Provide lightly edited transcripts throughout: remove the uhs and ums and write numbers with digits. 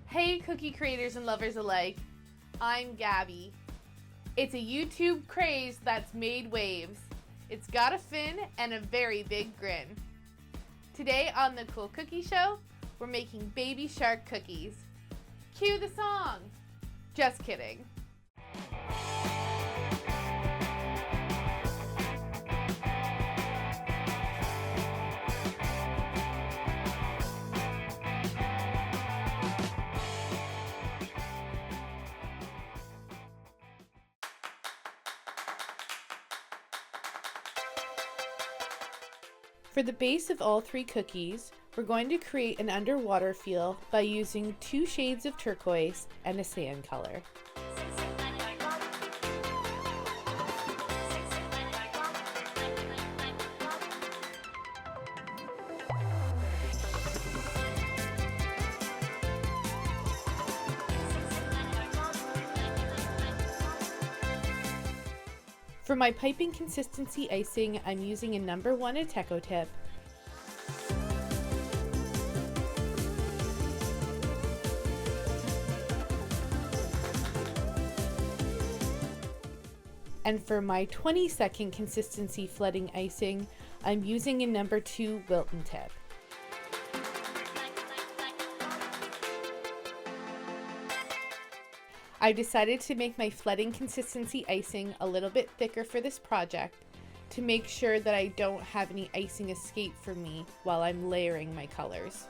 Hey cookie creators and lovers alike, I'm Gabby. It's a YouTube craze that's made waves. It's got a fin and a very big grin. Today on the Cool Cookie Show, we're making baby shark cookies. Cue the song! Just kidding. For the base of all three cookies, we're going to create an underwater feel by using 2 shades of turquoise and a sand color. For my piping consistency icing, I'm using a No.1 Teco tip. And for my 20-second consistency flooding icing, I'm using a No.2 Wilton tip. I decided to make my flooding consistency icing a little bit thicker for this project to make sure that I don't have any icing escape from me while I'm layering my colors.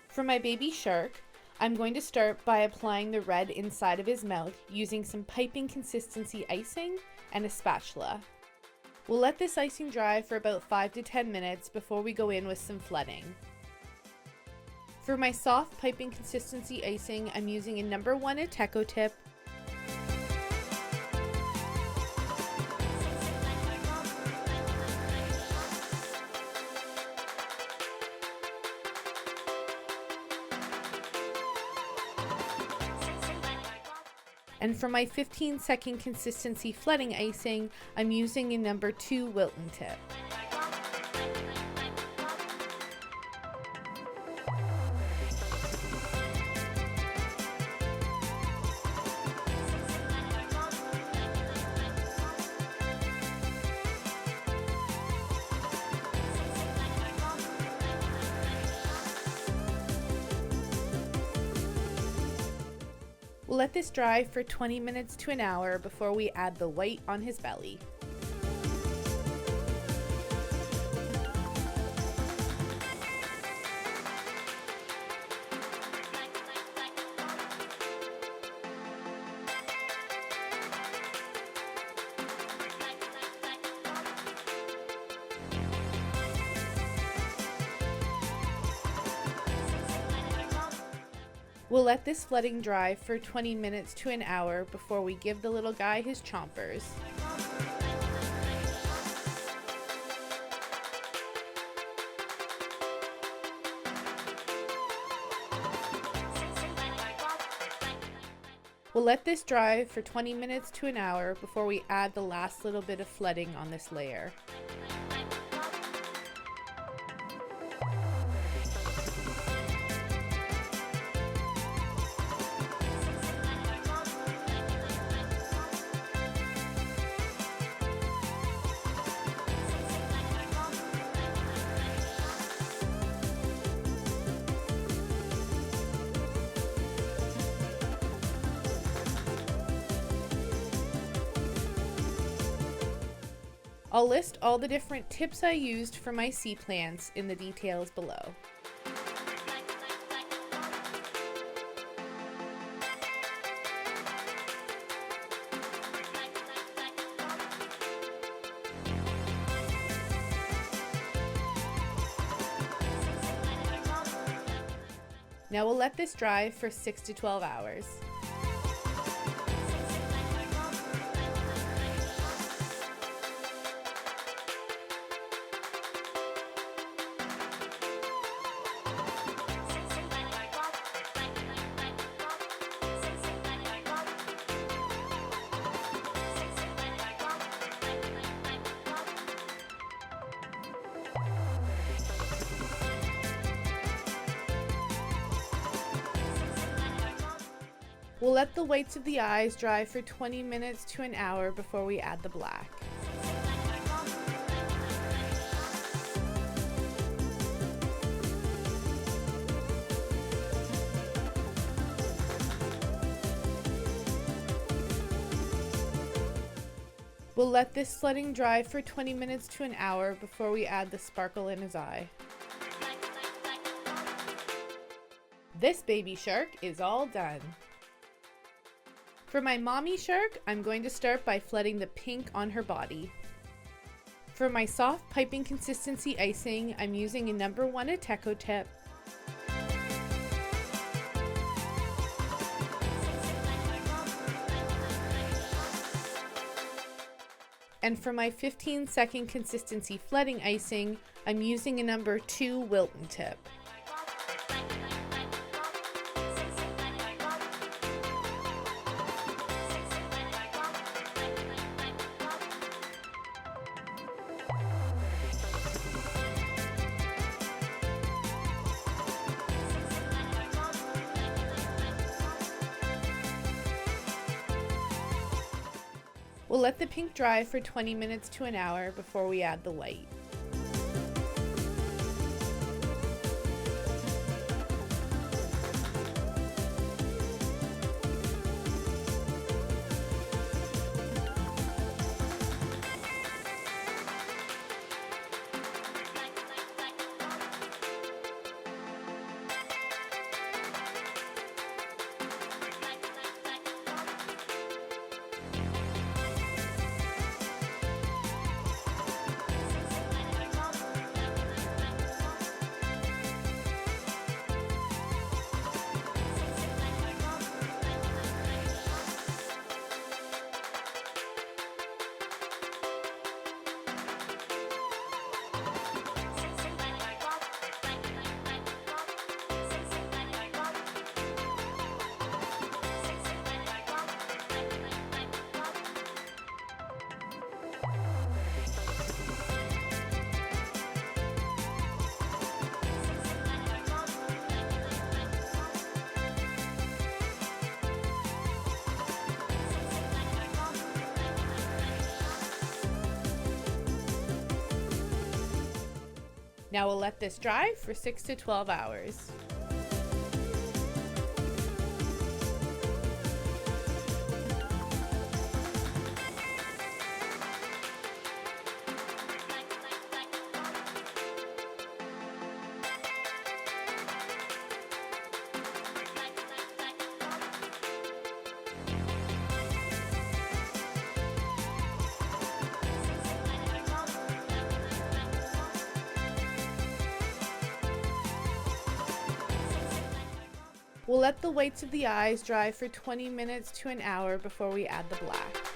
For my baby shark, I'm going to start by applying the red inside of his mouth using some piping consistency icing and a spatula. We'll let this icing dry for about 5 to 10 minutes before we go in with some flooding. For my soft piping consistency icing, I'm using a No.1 Teco tip, and for my 15-second consistency flooding icing, I'm using a No.2 Wilton tip. We'll let this dry for 20 minutes to an hour before we add the white on his belly. We'll let this flooding dry for 20 minutes to an hour before we give the little guy his chompers. We'll let this dry for 20 minutes to an hour before we add the last little bit of flooding on this layer. I'll list all the different tips I used for my sea plants in the details below. Now we'll let this dry for 6 to 12 hours. We'll let the whites of the eyes dry for 20 minutes to an hour before we add the black. We'll let this sledding dry for 20 minutes to an hour before we add the sparkle in his eye. This baby shark is all done. For my mommy shark, I'm going to start by flooding the pink on her body. For my soft piping consistency icing, I'm using a No.1 Ateco tip. And for my 15-second consistency flooding icing, I'm using a No.2 Wilton tip. We'll let the pink dry for 20 minutes to an hour before we add the white. Now we'll let this dry for 6 to 12 hours. We'll let the whites of the eyes dry for 20 minutes to an hour before we add the black.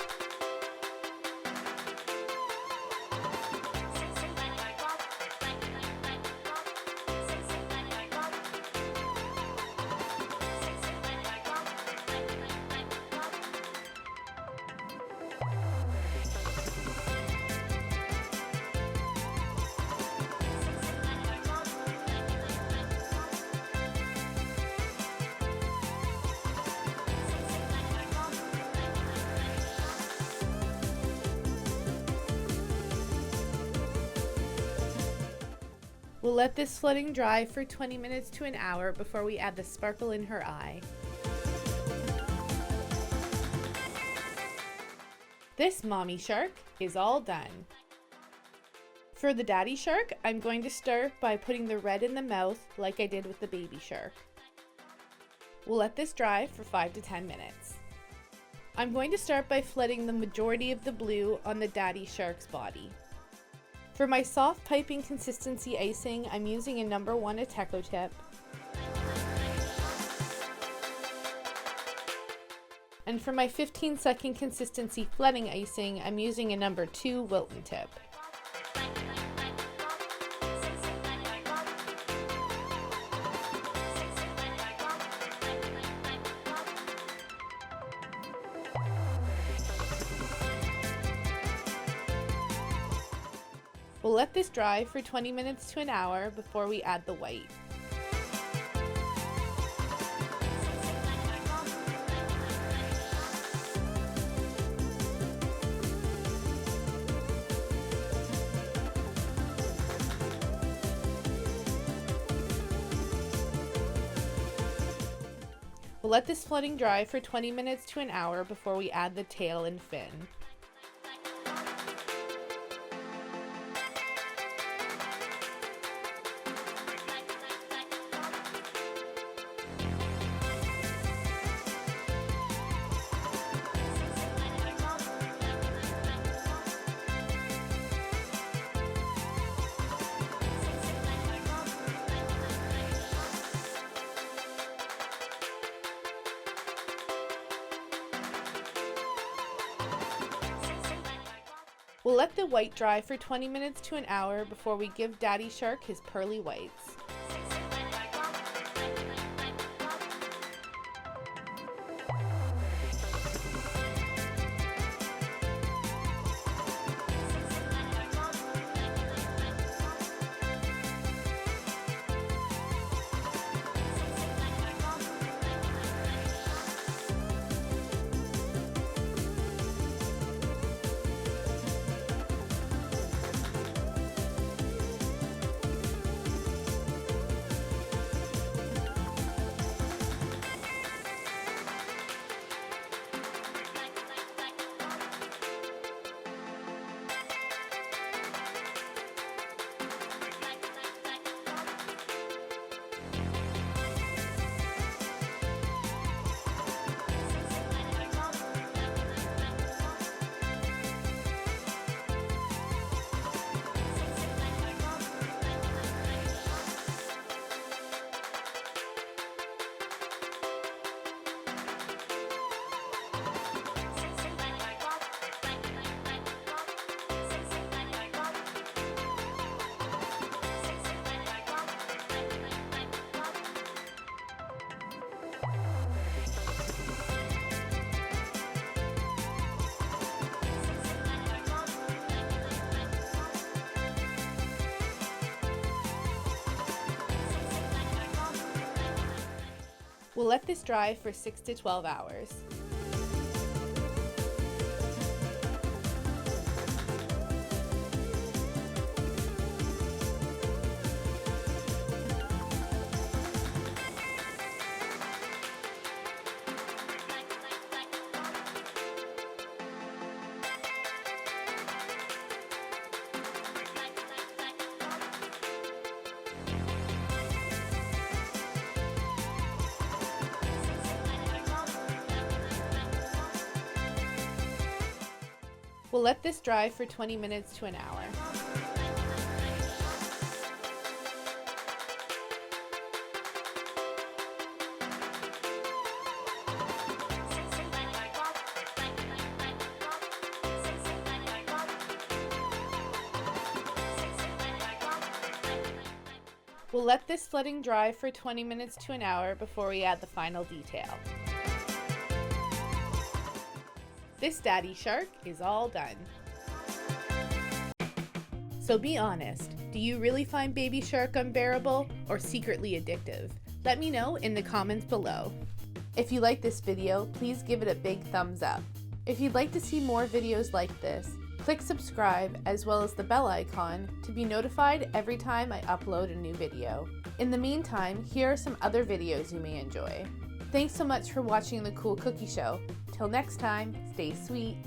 We'll let this flooding dry for 20 minutes to an hour before we add the sparkle in her eye. This mommy shark is all done. For the daddy shark, I'm going to start by putting the red in the mouth like I did with the baby shark. We'll let this dry for 5 to 10 minutes. I'm going to start by flooding the majority of the blue on the daddy shark's body. For my soft piping consistency icing, I'm using a No.1 Tip. And for my 15-second consistency flooding icing, I'm using a No.2 Wilton Tip. We'll let this dry for 20 minutes to an hour before we add the white. We'll let this flooding dry for 20 minutes to an hour before we add the tail and fin. We'll let the white dry for 20 minutes to an hour before we give Daddy Shark his pearly whites. We'll let this dry for 6 to 12 hours. We'll let this dry for 20 minutes to an hour. We'll let this flooding dry for 20 minutes to an hour before we add the final detail. This daddy shark is all done. So be honest, do you really find baby shark unbearable or secretly addictive? Let me know in the comments below. If you like this video, please give it a big thumbs up. If you'd like to see more videos like this, click subscribe as well as the bell icon to be notified every time I upload a new video. In the meantime, here are some other videos you may enjoy. Thanks so much for watching the Cool Cookie Show. Till next time, stay sweet.